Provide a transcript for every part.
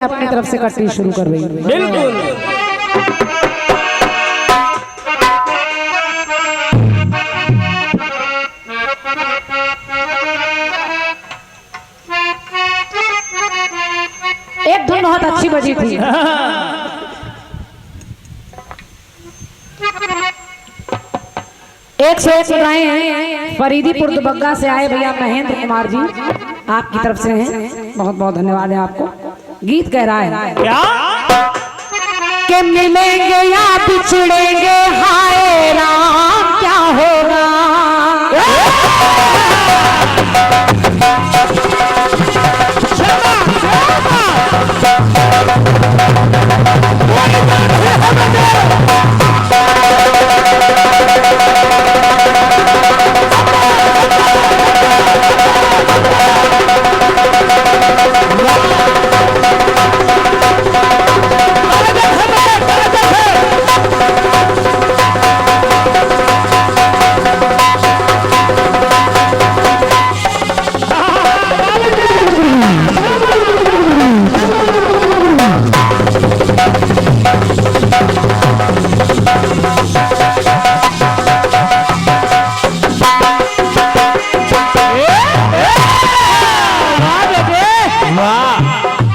अपनी तरफ से कटनी शुरू कर रही है। बिल्कुल। एक धुन बहुत अच्छी बजी थी। एक से एक सुनाए हैं। फरीदीपुर दुबग्गा से आए भैया महेंद्र कुमार जी, आपकी तरफ से हैं, बहुत बहुत धन्यवाद है आपको। गीत कह रहा है क्या कि मिलेंगे या बिछड़ेंगे, हाय राम क्या होगा।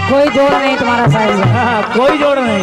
कोई जोड़ नहीं तुम्हारा साइज है। कोई जोड़ नहीं।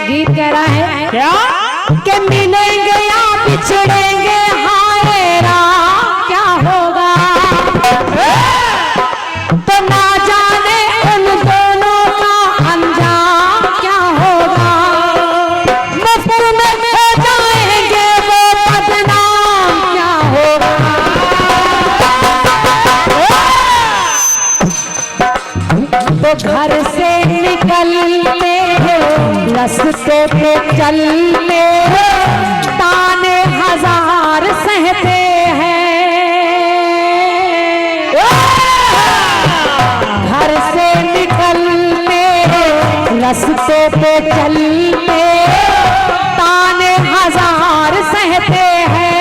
गीत कह रहा है क्या कि मिलेंगे या बिछड़ेंगे, हाय राम क्या होगा। तो ना जाने उन दोनों का अंजाम क्या होगा। मुफ्त में हो जाएंगे वो बदनाम क्या होगा। तो घर से निकलने रास्ते पे चलने ताने हजार सहते हैं। घर से निकलने रास्ते पे चलने ताने हजार सहते हैं।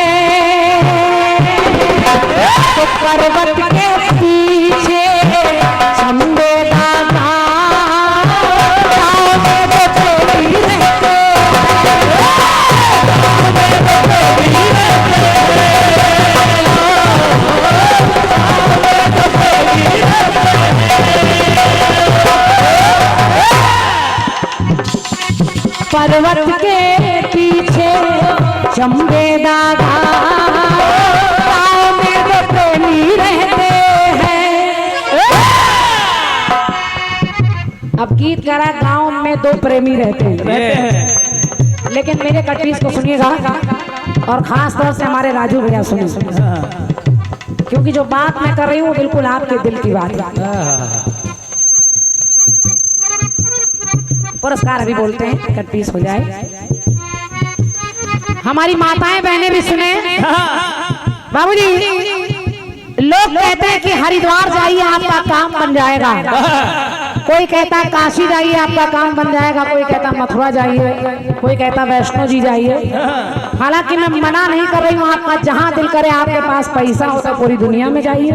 तो पर्वत के पीछे चंदे दादा पर्वत के पीछे चंबे दादा गाँव में तो प्रेमी रहते हैं। अब गीत करा गांव में दो प्रेमी रहते हैं, लेकिन मेरे कटपीस को सुनिएगा और खास तौर से हमारे राजू भैया सुनिए, क्योंकि जो बात मैं कर रही हूँ बिल्कुल आपके दिल की बात है। पुरस्कार अभी बोलते हैं, कटपीस हो जाए। हमारी माताएं बहनें भी सुने। बाबूजी, लोग कहते हैं कि हरिद्वार जाइए आपका काम बन जाएगा, कोई कहता है काशी जाइए आपका काम बन जाएगा, कोई कहता मथुरा जाइए, कोई कहता वैष्णो जी जाइए। हालांकि मैं मना नहीं कर रही हूँ, आपका जहां दिल करे, आपके पास पैसा हो तो पूरी दुनिया में जाइए।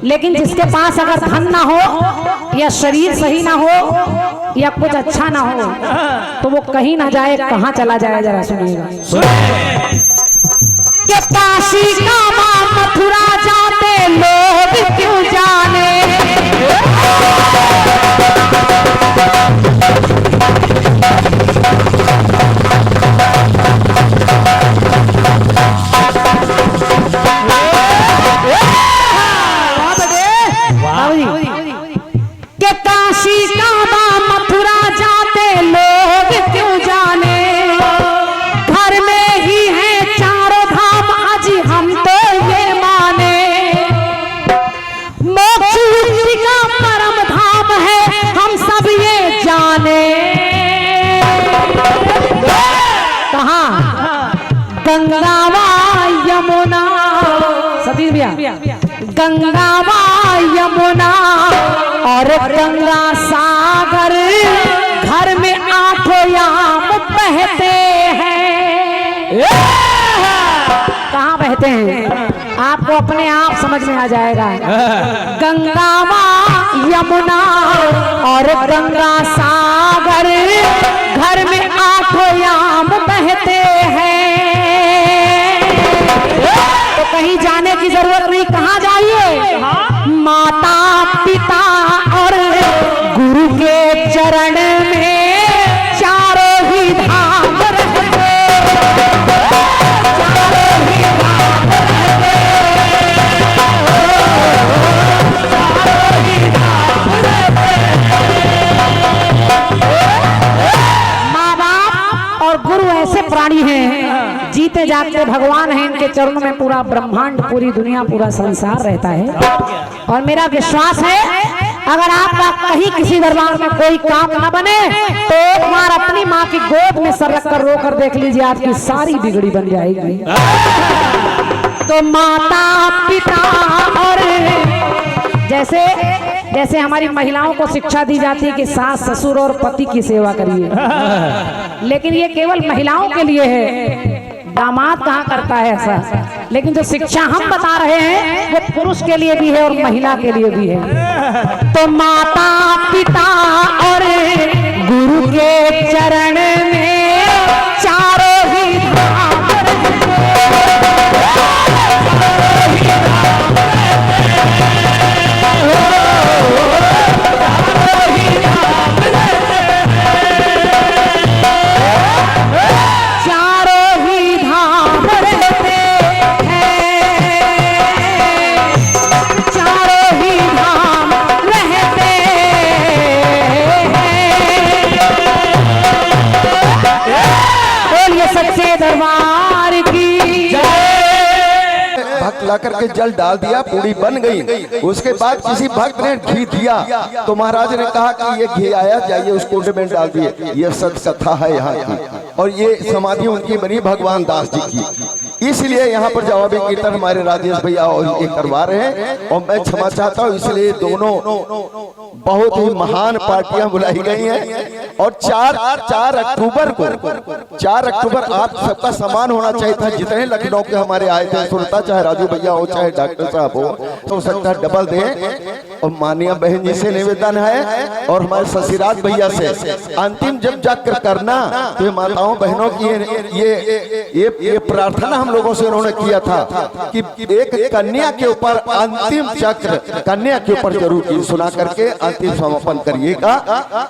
लेकिन जिसके पास अगर धन ना हो या शरीर सही ना हो या कुछ अच्छा ना हो तो वो कहीं ना जाए, कहाँ चला जाए, जरा सुनिएगा। कि काशी कामा मथुरा जाते लोग क्यों जाने। कि काशी कामा मथुरा जाते लोग क्यों जाने। घर में ही है चारों धाम आज हम तो ये माने। मोक्ष मुक्ति का परम धाम है हम सब ये जाने। कहाँ गंगा व यमुना, सतीश भैया, गंगा व यमुना और गंगा सागर घर में आठों याम बहते हैं। कहाँ बहते हैं? आप आपको अपने आप समझ में आ जाएगा। गंगा माँ यमुना और गंगा सागर, घर में 8 याम बहते हैं। तो कहीं जाने की जरूरत नहीं, कहाँ जाइए? माता पिता और गुरु के चरण में चारों ही धाम रहते, चारों ही धाम रहते, चारों ही धाम रहते। माँ बाप और गुरु ऐसे प्राणी हैं, जीते जागते भगवान हैं, इनके चरणों में पूरा ब्रह्मांड, पूरी दुनिया, पूरा संसार रहता है। और मेरा विश्वास है अगर आपका कहीं किसी दरबार में कोई काम न बने तो एक बार अपनी माँ की गोद में सर रखकर रो कर देख लीजिए, आपकी सारी बिगड़ी बन जाएगी। तो माता पिता और जैसे जैसे हमारी महिलाओं को शिक्षा दी जाती है कि सास ससुर और पति की सेवा करिए, लेकिन ये केवल महिलाओं के लिए है, दामाद कहाँ करता है ऐसा। लेकिन जो शिक्षा हम बता रहे हैं वो पुरुष के लिए भी है और महिला के लिए भी है। तो माता पिता और गुरु के चरण में चारों ही धाम दरबार की भक्त ला करके जल डाल दिया, पूरी बन गई। उसके बाद किसी भक्त ने घी दिया तो महाराज ने कहा कि ये घी आया, जाइए उस कुंड में डाल दिए। ये सत कथा है यहाँ की, और ये समाधि उनकी बनी भगवान दास जी की। इसलिए यहाँ पर जवाबी कीर्तन हमारे राजेश भैया और ये करवा रहे हैं, और मैं क्षमा चाहता हूँ। इसलिए दोनों बहुत ही महान पार्टियां बुलाई गई हैं, और 4 अक्टूबर को 4 अक्टूबर आप सबका सम्मान होना चाहिए था। जितने लखनऊ के हमारे आए थे सुनता, चाहे राजू भैया हो चाहे डॉक्टर साहब हो, तो सकता डबल दें। और मानिया बहन जी से निवेदन है और हमारे शशिराज भैया से अंतिम जब जाकर करना तो ये माताओं बहनों की ये प्रार्थना हम लोगों से उन्होंने किया था कि एक कन्या के ऊपर अंतिम चक्र कन्या के ऊपर जरूर सुना करके अंतिम समापन करिएगा।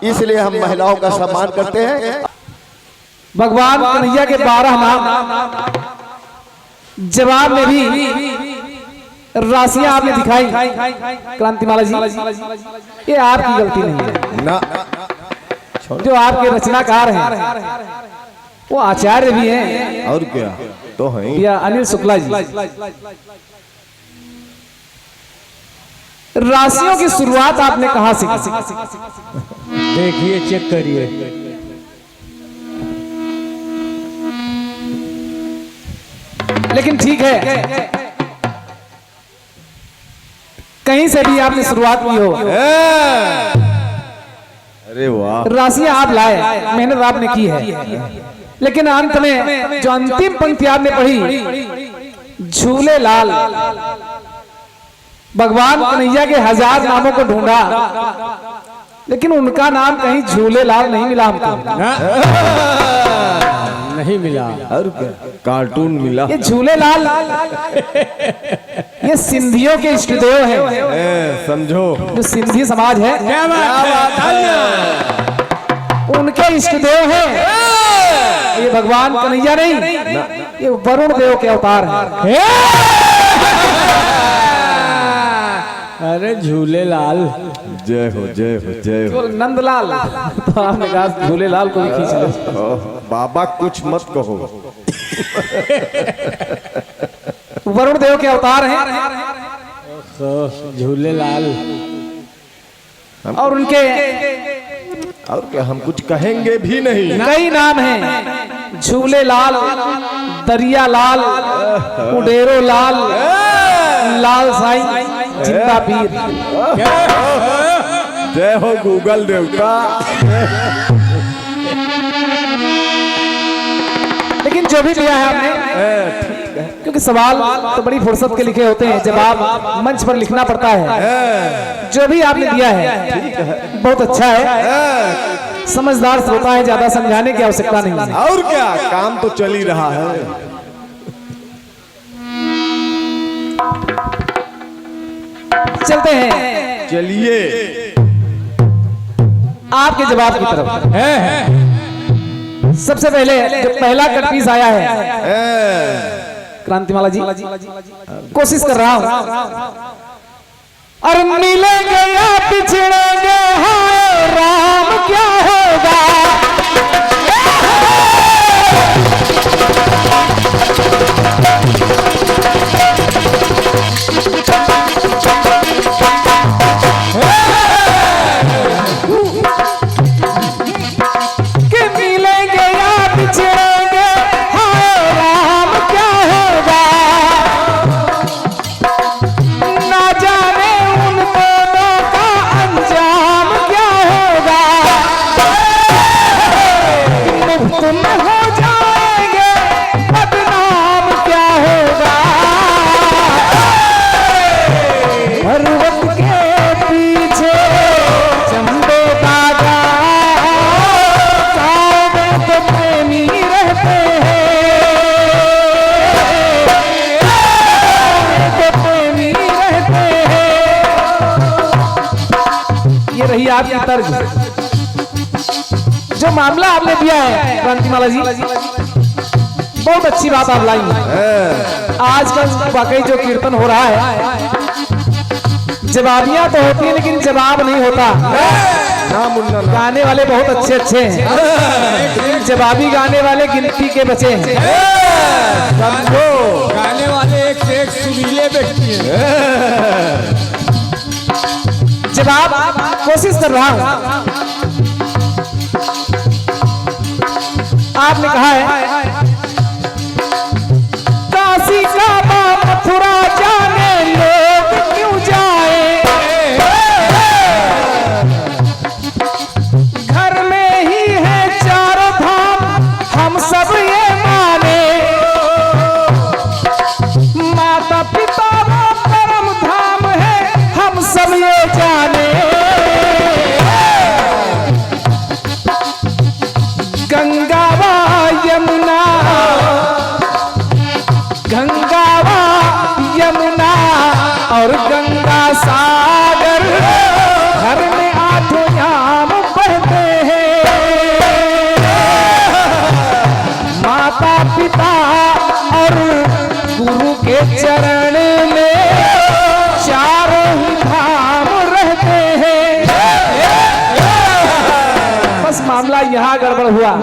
इसलिए हम महिलाओं का सम्मान करते हैं। भगवान कन्हैया के 12 नाम जवाब में भी राशियां आपने दिखाई। क्रांतिमाला जी, ये आपकी गलती नहीं है ना, जो आपके रचनाकार हैं वो आचार्य भी हैं, और क्या तो हैं, या अनिल शुक्ला जी। राशियों की शुरुआत आपने कहां से की? देखिए, चेक करिए। लेकिन ठीक है, कहीं से भी आपने शुरुआत की हो, अरे वाह, राशियां आप लाए, मेहनत आपने की है। लेकिन अंत में जो अंतिम पंक्ति आपने पढ़ी, झूले लाल, भगवान कन्हैया के 1000 नामों को ढूंढा, लेकिन उनका नाम कहीं झूले लाल नहीं मिला हमको। नहीं मिला, और कार्टून मिला। ये झूले लाल ये सिंधियों के इष्टदेव हैं, समझो, जो सिंधी समाज है उनके इष्टदेव हैं। ये भगवान कन्हैया नहीं, ये वरुण देव के अवतार हैं। अरे झूलेलाल, जय हो जय हो जय हो। नंदलाल, तो आपने कहा झूलेलाल को भी खींच लो। बाबा कुछ मत कहो। वरुण देव के अवतार हैं झूलेलाल, और उनके और क्या हम कुछ कहेंगे भी नहीं। कई नाम हैं, झूले लाल, दरिया लाल, उडेरो लाल, लाल साईं, जिंदा पीर। जय हो गूगल देवता। लेकिन जो भी लिया है आपने, क्योंकि सवाल तो बड़ी फुर्सत के लिखे होते हैं, जवाब मंच पर लिखना पड़ता है। जो भी आपने दिया है बहुत अच्छा है, समझदार श्रोता है, ज्यादा समझाने की आवश्यकता नहीं है। और क्या, काम तो चल ही रहा है। चलते हैं, चलिए आपके जवाब की तरफ। सबसे पहले जो पहला कट पीस आया है, क्रांतिमाला जी कोशिश कर रहा हूं। और मिलेंगे या पिछड़ेंगे, हाय राम क्या होगा। कि मिलेंगे या पिछड़ेंगे, हाय राम क्या होगा। ना जाने उन दोनों का अंजाम क्या होगा। मुफ्त में हो जाएंगे, बदनाम क्या होगा। हर वक्त के पीछे चंदे दादा, गाँव में तो प्रेमी रहते हैं, तो प्रेमी रहते हैं। ये रही आपकी तर्ज। जो मामला आपने दिया है क्रांतिमाला जी, बहुत अच्छी बात आप लाई है। आजकल वाकई जो कीर्तन हो रहा है, जवाबियां तो होती है लेकिन जवाब नहीं होता। ना मुन्ना ना। गाने वाले बहुत अच्छे अच्छे हैं, जवाबी गाने वाले गिनती के बचे हैं। समझो, गाने वाले एक से एक सुरीले व्यक्ति हैं। जवाब कोशिश कर रहा हूं। आपने कहा है काशी का मथुरा जाने लोग क्यों जाए। घर में ही है चारों धाम, हम सब ये माने। माता पिता वो परम धाम है, हम सब ये जाने। गंगा व यमुना, गंगा व यमुना और गंगा सागर, घर में आठों याम बहते हैं। माता पिता और गुरु के चरण में चारों ही धाम रहते हैं। बस मामला यहाँ गड़बड़ हुआ।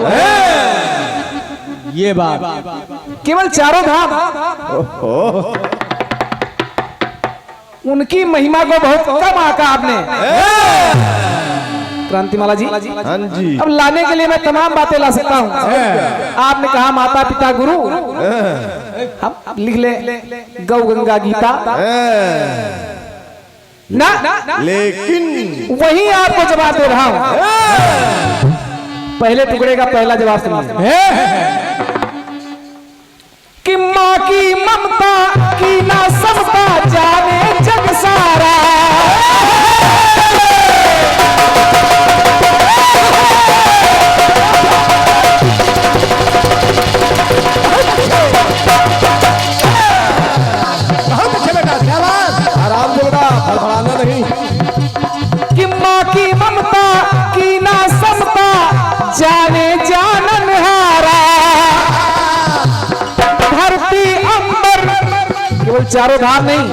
ये बात केवल चारों धाम, उनकी महिमा को बहुत कम आका आपने क्रांतिमाला जी। हाँ जी। अब लाने के लिए मैं तमाम बातें ला सकता हूँ। आपने कहा माता पिता गुरु, हम लिख ले गौ गंगा गीता ना, लेकिन वही आपको जवाब दे रहा हूँ। पहले टुकड़े का पहला जवाब सुनिए कि माँ की ममता की ना समता जाने जग सारा। आराम से बेटा, फड़फड़ाना नहीं। कि माँ की ममता की ना समता जाने जानन हारा। धरती अंबर, केवल चारों धाम नहीं,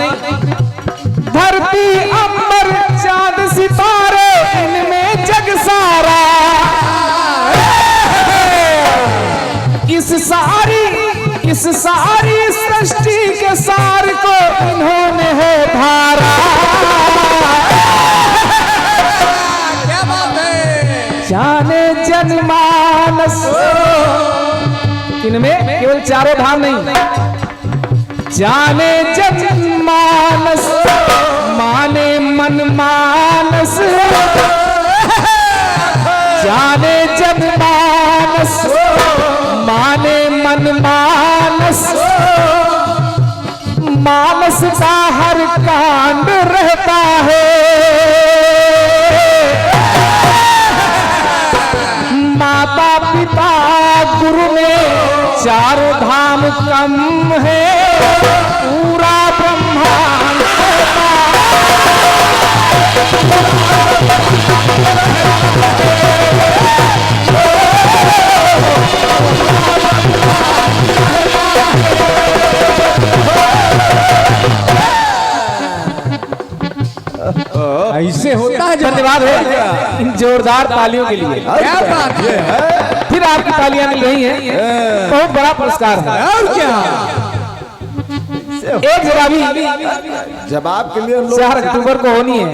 धरती अंबर चांद सितारे इनमें जग सारा। इस सारी सृष्टि के सार को इन्होंने है धारा। क्या बात है। जाने जनमानस, इनमें केवल चारों धाम नहीं, जाने जनमानस माने मन मानस। जाने जनमानस माने मन मानस। मानस का हर कांड रहता है, माता पिता गुरु में चारों धाम कम है, पूरा ब्रह्मांड ऐसे होता है। धन्यवाद है इन जोरदार तालियों के लिए। क्या बात है, फिर आपकी तालियां मिल रही हैं, बहुत बड़ा पुरस्कार है। और क्या, एक जवाबी जवाब के लिए हम लोग 4 अक्टूबर को होनी है।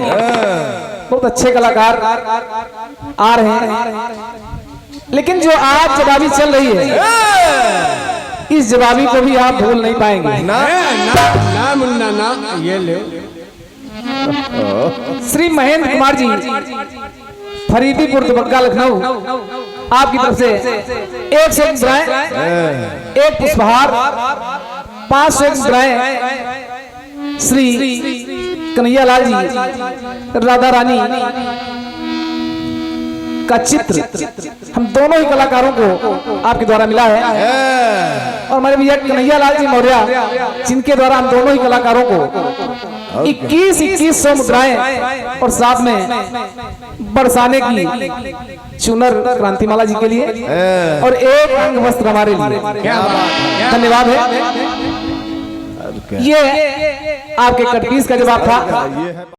बहुत अच्छे कलाकार आ रहे हैं, लेकिन जो आज जवाबी चल रही है, इस जवाबी को भी आप भूल नहीं पाएंगे। ना मुन्ना ना, ये ले। श्री महेंद्र कुमार जी, फरीदीपुर दुबग्गा लखनऊ, आपकी तरफ से 100 मुद्राएं, 1 पुष्पहार, 500 मुद्राएं श्री कन्हैया लाल जी राधा रानी का चित्र हम दोनों ही कलाकारों को आपके द्वारा मिला है, और हमारे भैया कन्हैया लाल जी मौर्य, जिनके द्वारा हम दोनों ही कलाकारों को 2100 मुद्राएं और साथ में बरसाने की चुनर क्रांतिमाला जी के लिए, और 1 अंग वस्त्र हमारे लिए। धन्यवाद है। ये आपके कटपीस का जवाब था।